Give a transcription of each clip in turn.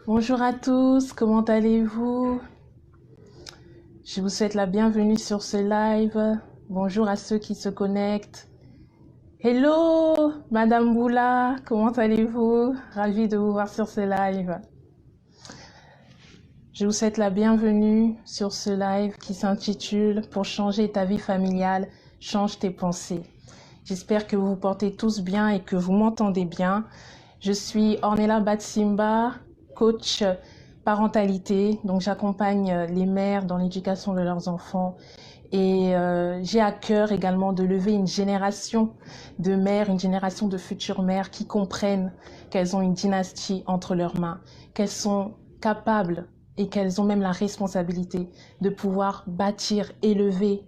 Bonjour à tous, comment allez-vous? Je vous souhaite la bienvenue sur ce live. Bonjour à ceux qui se connectent. Hello, Madame Boula, comment allez-vous? Ravie de vous voir sur ce live. Je vous souhaite la bienvenue sur ce live qui s'intitule Pour changer ta vie familiale, change tes pensées. J'espère que vous vous portez tous bien et que vous m'entendez bien. Je suis Ornella Batsimba, coach parentalité. Donc j'accompagne les mères dans l'éducation de leurs enfants. Et j'ai à cœur également de lever une génération de mères, une génération de futures mères qui comprennent qu'elles ont une dynastie entre leurs mains, qu'elles sont capables et qu'elles ont même la responsabilité de pouvoir bâtir, élever,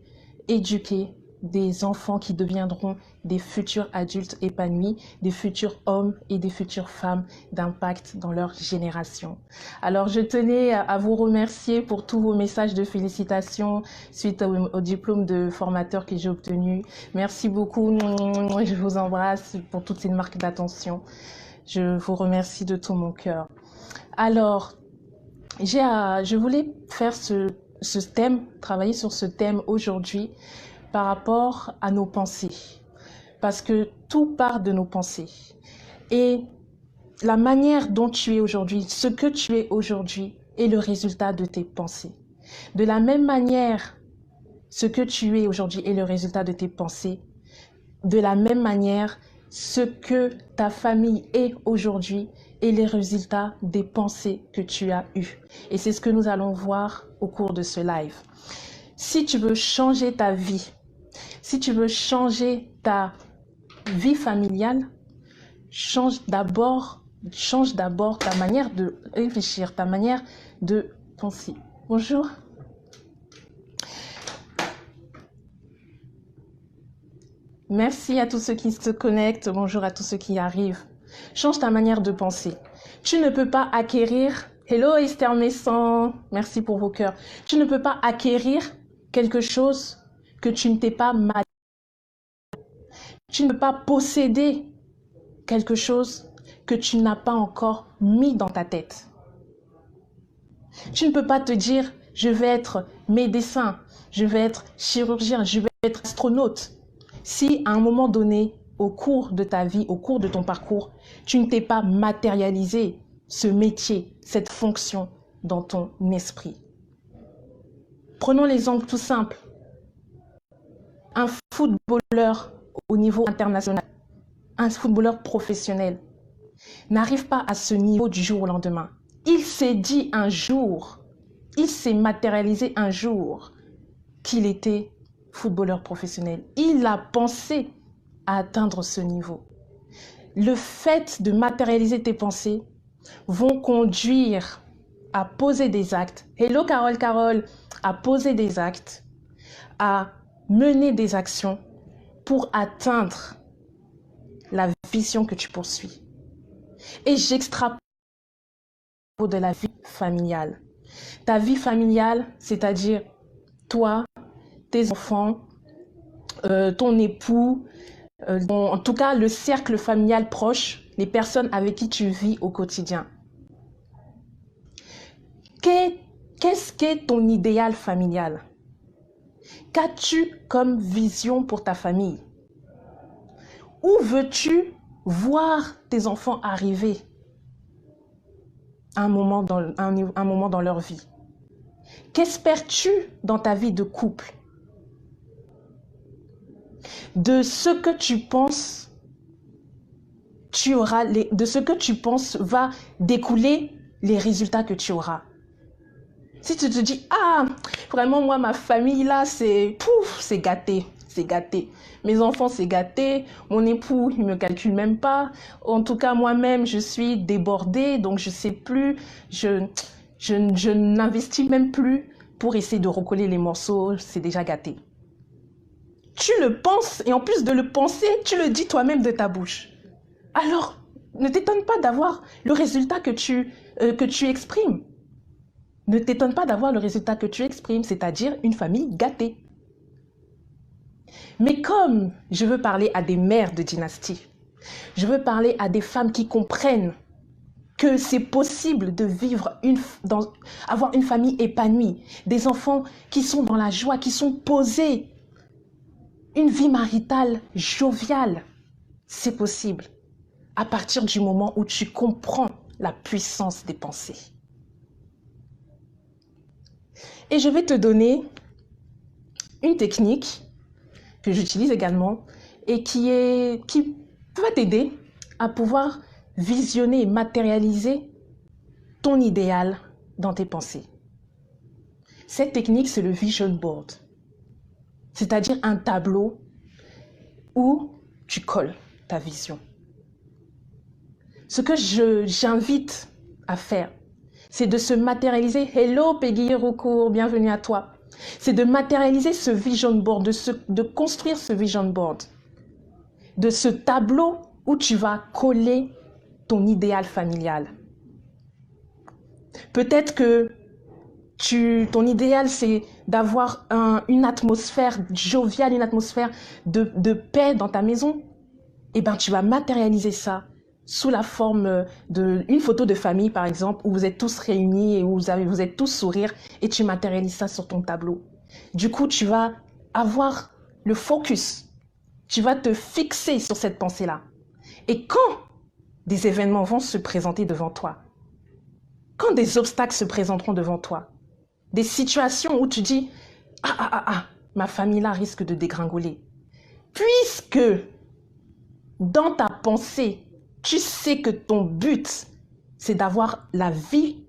éduquer des enfants qui deviendront des futurs adultes épanouis, des futurs hommes et des futures femmes d'impact dans leur génération. Alors je tenais à vous remercier pour tous vos messages de félicitations suite au diplôme de formateur que j'ai obtenu. Merci beaucoup, je vous embrasse pour toutes ces marques d'attention. Je vous remercie de tout mon cœur. Alors, je voulais faire ce thème, travailler sur ce thème aujourd'hui par rapport à nos pensées. Parce que tout part de nos pensées. Et la manière dont tu es aujourd'hui, ce que tu es aujourd'hui, est le résultat de tes pensées. De la même manière, ce que tu es aujourd'hui est le résultat de tes pensées. De la même manière, ce que ta famille est aujourd'hui est les résultats des pensées que tu as eues. Et c'est ce que nous allons voir au cours de ce live. Si tu veux changer ta vie, si tu veux changer ta vie familiale, change d'abord ta manière de réfléchir, ta manière de penser. Bonjour. Merci à tous ceux qui se connectent. Bonjour à tous ceux qui arrivent. Change ta manière de penser. Tu ne peux pas acquérir... Hello Esther Messan, merci pour vos cœurs. Tu ne peux pas acquérir quelque chose que tu ne t'es pas mal. Tu ne peux pas posséder quelque chose que tu n'as pas encore mis dans ta tête. Tu ne peux pas te dire, je vais être médecin, je vais être chirurgien, je vais être astronaute. Si à un moment donné, au cours de ta vie, au cours de ton parcours, tu ne t'es pas matérialisé ce métier, cette fonction dans ton esprit. Prenons l'exemple tout simple. Un footballeur au niveau international, un footballeur professionnel, n'arrive pas à ce niveau du jour au lendemain. Il s'est dit un jour, il s'est matérialisé un jour qu'il était footballeur professionnel. Il a pensé à atteindre ce niveau. Le fait de matérialiser tes pensées vont conduire à poser des actes. Hello Carole, à poser des actes, à mener des actions pour atteindre la vision que tu poursuis. Et j'extrapole de la vie familiale. Ta vie familiale, c'est-à-dire toi, tes enfants, ton époux, en tout cas le cercle familial proche, les personnes avec qui tu vis au quotidien. Qu'est-ce qu'est ton idéal familial? Qu'as-tu comme vision pour ta famille? Où veux-tu voir tes enfants arriver à un moment dans leur vie? Qu'espères-tu dans ta vie de couple? De ce que tu penses, de ce que tu penses va découler les résultats que tu auras. Si tu te dis, ah, vraiment, moi, ma famille, là, c'est gâté, c'est gâté. Mes enfants, c'est gâté. Mon époux, il me calcule même pas. En tout cas, moi-même, je suis débordée, donc je sais plus. Je n'investis même plus pour essayer de recoller les morceaux. C'est déjà gâté. Tu le penses, et en plus de le penser, tu le dis toi-même de ta bouche. Alors, ne t'étonne pas d'avoir le résultat que tu exprimes. Ne t'étonne pas d'avoir le résultat que tu exprimes, c'est-à-dire une famille gâtée. Mais comme je veux parler à des mères de dynastie, je veux parler à des femmes qui comprennent que c'est possible de vivre avoir une famille épanouie, des enfants qui sont dans la joie, qui sont posés, une vie maritale joviale. C'est possible à partir du moment où tu comprends la puissance des pensées. Et je vais te donner une technique que j'utilise également et qui va t'aider à pouvoir visionner, matérialiser ton idéal dans tes pensées. Cette technique, c'est le vision board, c'est-à-dire un tableau où tu colles ta vision. Ce que j'invite à faire, c'est de se matérialiser. Hello Peggy Roucourt, bienvenue à toi. C'est de matérialiser ce vision board, de construire ce vision board, de ce tableau où tu vas coller ton idéal familial. Peut-être que ton idéal, c'est d'avoir une atmosphère joviale, une atmosphère de paix dans ta maison. Eh bien, tu vas matérialiser ça sous la forme d'une photo de famille, par exemple, où vous êtes tous réunis et où vous êtes tous sourire, et tu matérialises ça sur ton tableau. Du coup, tu vas avoir le focus. Tu vas te fixer sur cette pensée-là. Et quand des événements vont se présenter devant toi, quand des obstacles se présenteront devant toi, des situations où tu dis « ma famille là risque de dégringoler », puisque dans ta pensée, tu sais que ton but, c'est d'avoir la vie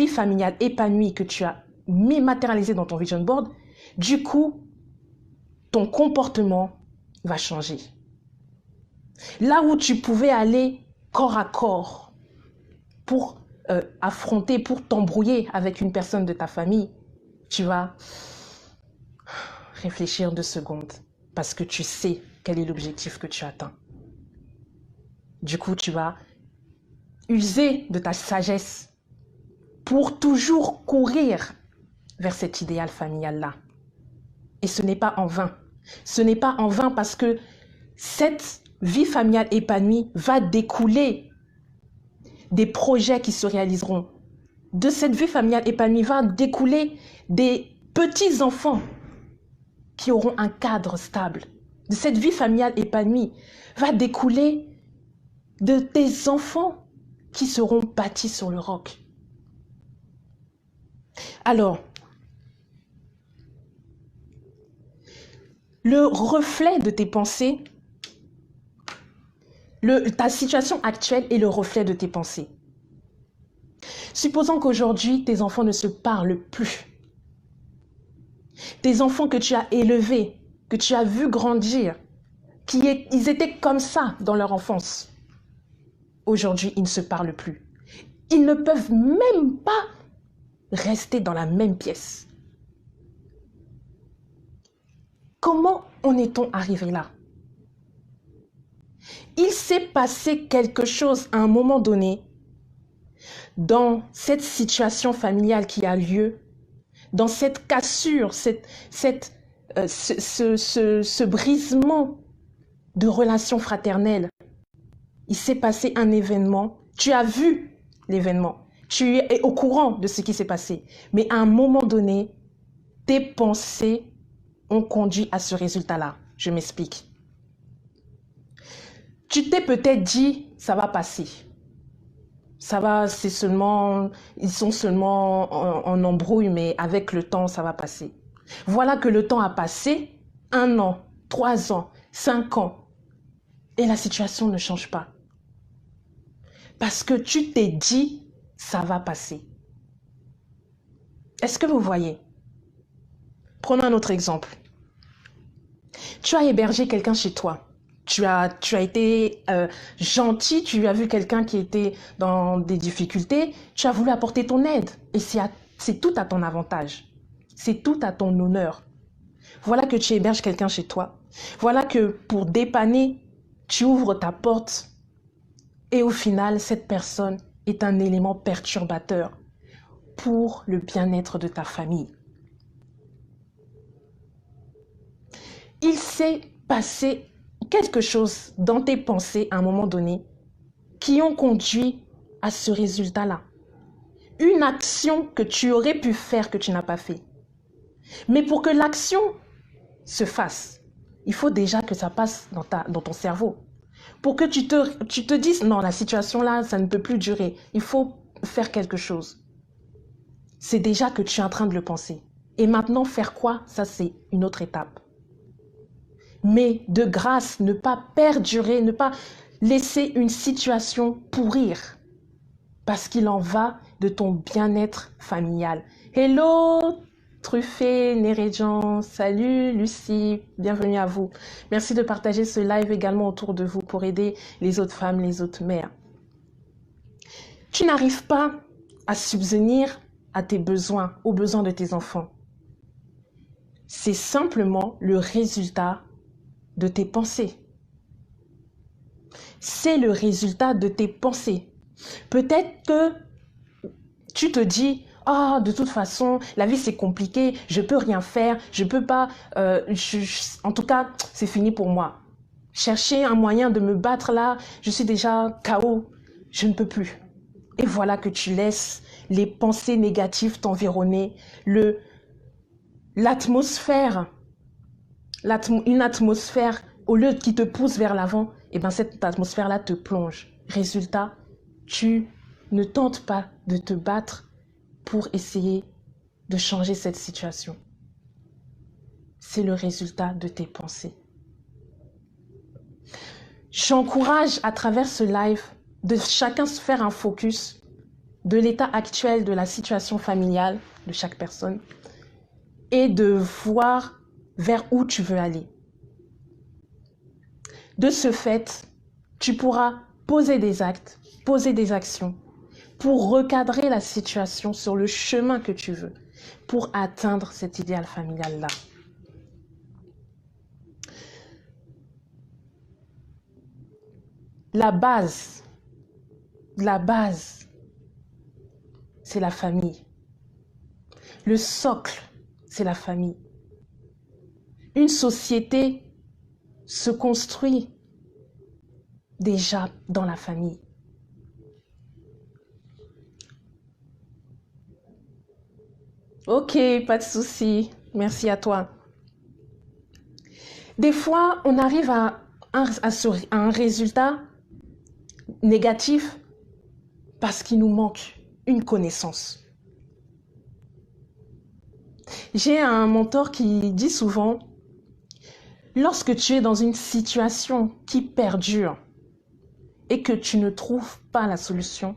familiale épanouie que tu as matérialisée dans ton vision board, du coup, ton comportement va changer. Là où tu pouvais aller corps à corps pour affronter, pour t'embrouiller avec une personne de ta famille, tu vas réfléchir 2 secondes parce que tu sais quel est l'objectif que tu atteins. Du coup, tu vas user de ta sagesse pour toujours courir vers cet idéal familial-là. Et ce n'est pas en vain. Ce n'est pas en vain parce que cette vie familiale épanouie va découler des projets qui se réaliseront. De cette vie familiale épanouie va découler des petits-enfants qui auront un cadre stable. De cette vie familiale épanouie va découler de tes enfants qui seront bâtis sur le roc. Alors, le reflet de tes pensées, ta situation actuelle est le reflet de tes pensées. Supposons qu'aujourd'hui, tes enfants ne se parlent plus. Tes enfants que tu as élevés, que tu as vus grandir, ils étaient comme ça dans leur enfance. Aujourd'hui, ils ne se parlent plus. Ils ne peuvent même pas rester dans la même pièce. Comment en est-on arrivé là? Il s'est passé quelque chose à un moment donné dans cette situation familiale qui a lieu, dans cette cassure, ce brisement de relations fraternelles. Il s'est passé un événement, tu as vu l'événement, tu es au courant de ce qui s'est passé, mais à un moment donné, tes pensées ont conduit à ce résultat-là. Je m'explique. Tu t'es peut-être dit, ça va passer. Ça va, ils sont seulement en embrouille, mais avec le temps, ça va passer. Voilà que le temps a passé, 1 an, 3 ans, 5 ans, et la situation ne change pas. Parce que tu t'es dit, ça va passer. Est-ce que vous voyez? Prenons un autre exemple. Tu as hébergé quelqu'un chez toi. Tu as été gentil, tu as vu quelqu'un qui était dans des difficultés, tu as voulu apporter ton aide. Et c'est tout à ton avantage. C'est tout à ton honneur. Voilà que tu héberges quelqu'un chez toi. Voilà que pour dépanner, tu ouvres ta porte. Et au final, cette personne est un élément perturbateur pour le bien-être de ta famille. Il s'est passé quelque chose dans tes pensées à un moment donné qui ont conduit à ce résultat-là. Une action que tu aurais pu faire que tu n'as pas fait. Mais pour que l'action se fasse, il faut déjà que ça passe dans ton cerveau. Pour que tu te dises, non, la situation là, ça ne peut plus durer. Il faut faire quelque chose. C'est déjà que tu es en train de le penser. Et maintenant, faire quoi? Ça, c'est une autre étape. Mais de grâce, ne pas perdurer, ne pas laisser une situation pourrir. Parce qu'il en va de ton bien-être familial. Hello, Truffé, Nérédian, salut Lucie, bienvenue à vous. Merci de partager ce live également autour de vous pour aider les autres femmes, les autres mères. Tu n'arrives pas à subvenir à tes besoins, aux besoins de tes enfants. C'est simplement le résultat de tes pensées. C'est le résultat de tes pensées. Peut-être que tu te dis, ah, de toute façon, la vie c'est compliqué, je peux rien faire, je peux pas, en tout cas, c'est fini pour moi. Chercher un moyen de me battre là, je suis déjà KO, je ne peux plus. Et voilà que tu laisses les pensées négatives t'environner, l'atmosphère, une atmosphère, au lieu qui te pousse vers l'avant, et bien cette atmosphère-là te plonge. Résultat, tu ne tentes pas de te battre pour essayer de changer cette situation. C'est le résultat de tes pensées. J'encourage à travers ce live de chacun se faire un focus de l'état actuel de la situation familiale de chaque personne et de voir vers où tu veux aller. De ce fait, tu pourras poser des actes, poser des actions pour recadrer la situation sur le chemin que tu veux, pour atteindre cet idéal familial-là. La base, c'est la famille. Le socle, c'est la famille. Une société se construit déjà dans la famille. Ok, pas de souci. Merci à toi. Des fois, on arrive à un résultat négatif parce qu'il nous manque une connaissance. J'ai un mentor qui dit souvent, lorsque tu es dans une situation qui perdure et que tu ne trouves pas la solution,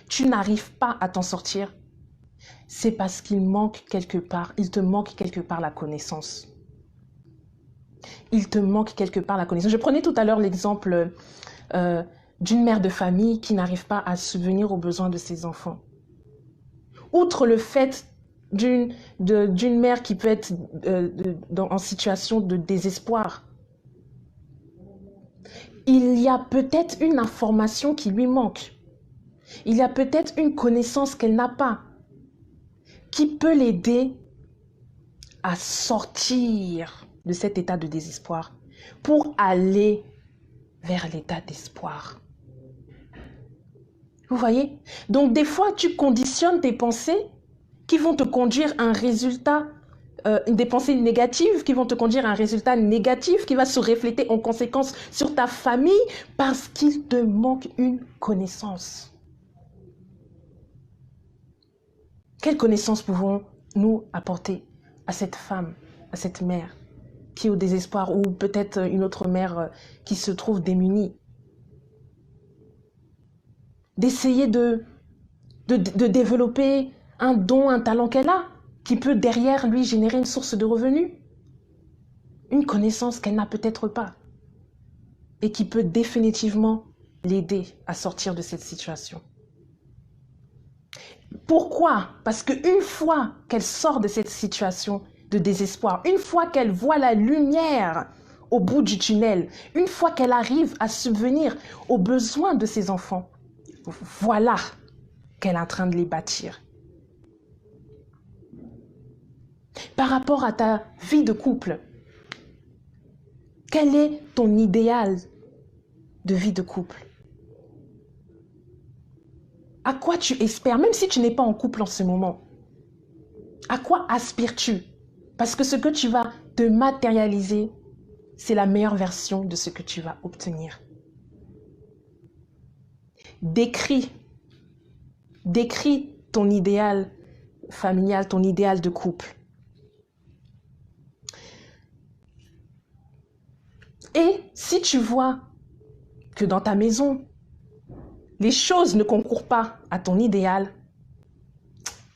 tu n'arrives pas à t'en sortir, c'est parce qu'il te manque quelque part la connaissance. Il te manque quelque part la connaissance. Je prenais tout à l'heure l'exemple d'une mère de famille qui n'arrive pas à subvenir aux besoins de ses enfants. Outre le fait d'une mère qui peut être en situation de désespoir, il y a peut-être une information qui lui manque. Il y a peut-être une connaissance qu'elle n'a pas, qui peut l'aider à sortir de cet état de désespoir pour aller vers l'état d'espoir. Vous voyez? Donc des fois, tu conditionnes tes pensées qui vont te conduire à un résultat, des pensées négatives qui vont te conduire à un résultat négatif qui va se refléter en conséquence sur ta famille parce qu'il te manque une connaissance. Quelle connaissance pouvons-nous apporter à cette femme, à cette mère qui est au désespoir ou peut-être une autre mère qui se trouve démunie? D'essayer de développer un don, un talent qu'elle a, qui peut derrière lui générer une source de revenus. Une connaissance qu'elle n'a peut-être pas et qui peut définitivement l'aider à sortir de cette situation. Pourquoi? Parce qu'une fois qu'elle sort de cette situation de désespoir, une fois qu'elle voit la lumière au bout du tunnel, une fois qu'elle arrive à subvenir aux besoins de ses enfants, voilà qu'elle est en train de les bâtir. Par rapport à ta vie de couple, quel est ton idéal de vie de couple? À quoi tu espères, même si tu n'es pas en couple en ce moment? À quoi aspires-tu? Parce que ce que tu vas te matérialiser, c'est la meilleure version de ce que tu vas obtenir. Décris ton idéal familial, ton idéal de couple. Et si tu vois que dans ta maison, les choses ne concourent pas à ton idéal,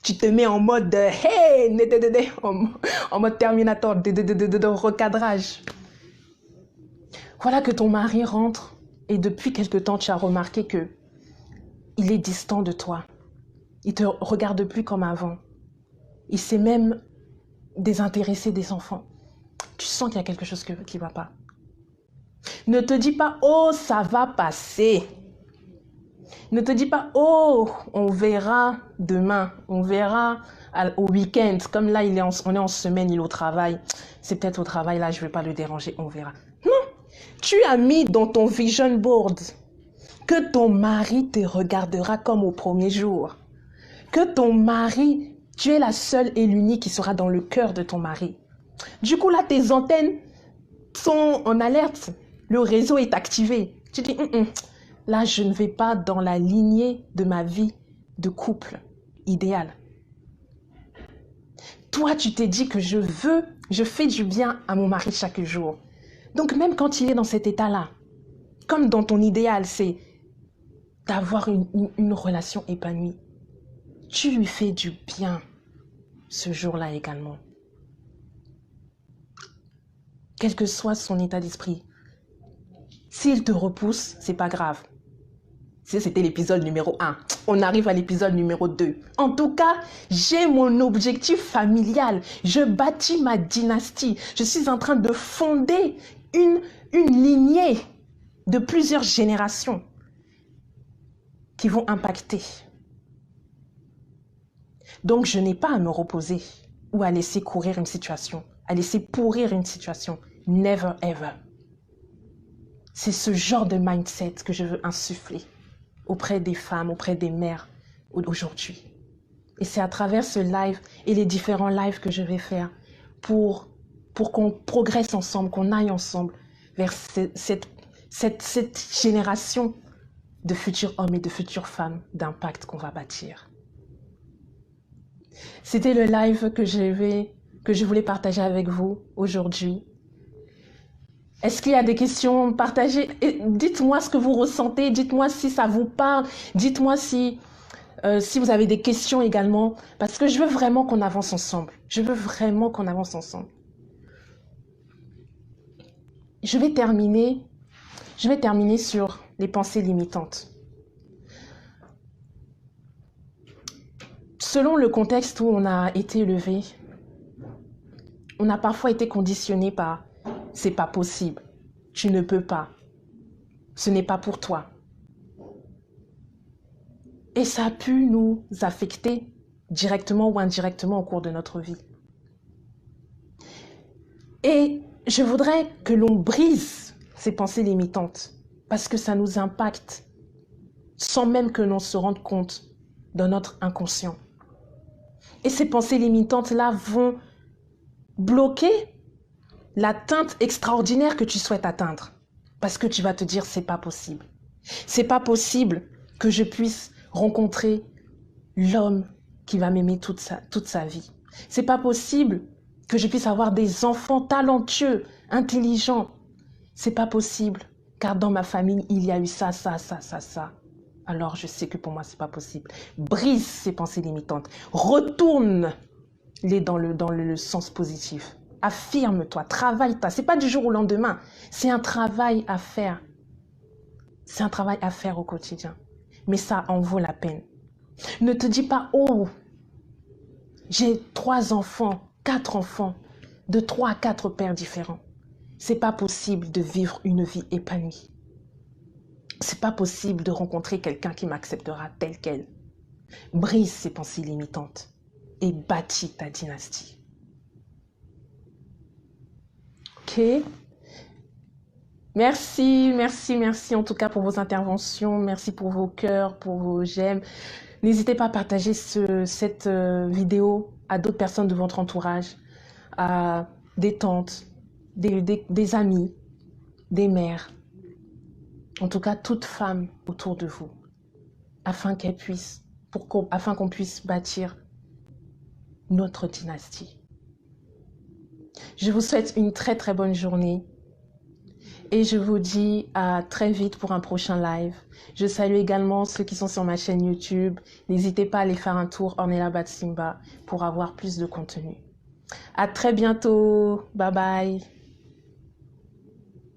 tu te mets en mode hey, en mode Terminator, de recadrage. Voilà que ton mari rentre et depuis quelque temps, tu as remarqué que il est distant de toi. Il te regarde plus comme avant. Il s'est même désintéressé des enfants. Tu sens qu'il y a quelque chose qui ne va pas. Ne te dis pas, oh, ça va passer. Ne te dis pas, oh, on verra demain, on verra au week-end. Comme là, on est en semaine, il est au travail. C'est peut-être au travail, là, je ne vais pas le déranger, on verra. Non, tu as mis dans ton vision board que ton mari te regardera comme au premier jour. Que ton mari, tu es la seule et l'unique qui sera dans le cœur de ton mari. Du coup, là, tes antennes sont en alerte. Le réseau est activé. Tu dis, là, je ne vais pas dans la lignée de ma vie de couple idéal. Toi, tu t'es dit que je fais du bien à mon mari chaque jour. Donc, même quand il est dans cet état-là, comme dans ton idéal, c'est d'avoir une relation épanouie. Tu lui fais du bien ce jour-là également. Quel que soit son état d'esprit. S'il te repousse, c'est pas grave. C'était l'épisode numéro 1. On arrive à l'épisode numéro 2. En tout cas, j'ai mon objectif familial. Je bâtis ma dynastie. Je suis en train de fonder une lignée de plusieurs générations qui vont impacter. Donc, je n'ai pas à me reposer ou à laisser courir une situation, à laisser pourrir une situation. Never ever. C'est ce genre de mindset que je veux insuffler auprès des femmes, auprès des mères aujourd'hui. Et c'est à travers ce live et les différents lives que je vais faire pour qu'on progresse ensemble, qu'on aille ensemble vers cette génération de futurs hommes et de futures femmes d'impact qu'on va bâtir. C'était le live que je voulais partager avec vous aujourd'hui. Est-ce qu'il y a des questions? Partagez. Dites-moi ce que vous ressentez. Dites-moi si ça vous parle. Dites-moi si vous avez des questions également. Parce que je veux vraiment qu'on avance ensemble. Je veux vraiment qu'on avance ensemble. Je vais terminer sur les pensées limitantes. Selon le contexte où on a été élevé, on a parfois été conditionné par « c'est pas possible, tu ne peux pas, ce n'est pas pour toi ». Et ça a pu nous affecter directement ou indirectement au cours de notre vie. Et je voudrais que l'on brise ces pensées limitantes parce que ça nous impacte sans même que l'on se rende compte dans notre inconscient. Et ces pensées limitantes-là vont bloquer l'atteinte extraordinaire que tu souhaites atteindre. Parce que tu vas te dire, c'est pas possible. C'est pas possible que je puisse rencontrer l'homme qui va m'aimer toute sa vie. C'est pas possible que je puisse avoir des enfants talentueux, intelligents. C'est pas possible, car dans ma famille, il y a eu ça. Alors je sais que pour moi, c'est pas possible. Brise ces pensées limitantes. Retourne-les dans le sens positif. Affirme-toi, travaille-toi. C'est pas du jour au lendemain. C'est un travail à faire. C'est un travail à faire au quotidien. Mais ça en vaut la peine. Ne te dis pas, oh, j'ai 3 enfants, 4 enfants, de 3 à 4 pères différents. C'est pas possible de vivre une vie épanouie. C'est pas possible de rencontrer quelqu'un qui m'acceptera tel quel. Brise ces pensées limitantes et bâtis ta dynastie. Ok? Merci, merci, merci en tout cas pour vos interventions. Merci pour vos cœurs, pour vos j'aime. N'hésitez pas à partager cette vidéo à d'autres personnes de votre entourage, à des tantes, des amis, des mères, en tout cas toute femme autour de vous, afin afin qu'on puisse bâtir notre dynastie. Je vous souhaite une très très bonne journée et je vous dis à très vite pour un prochain live. Je salue également ceux qui sont sur ma chaîne YouTube. N'hésitez pas à aller faire un tour Ornella Batsimba pour avoir plus de contenu. À très bientôt. Bye bye.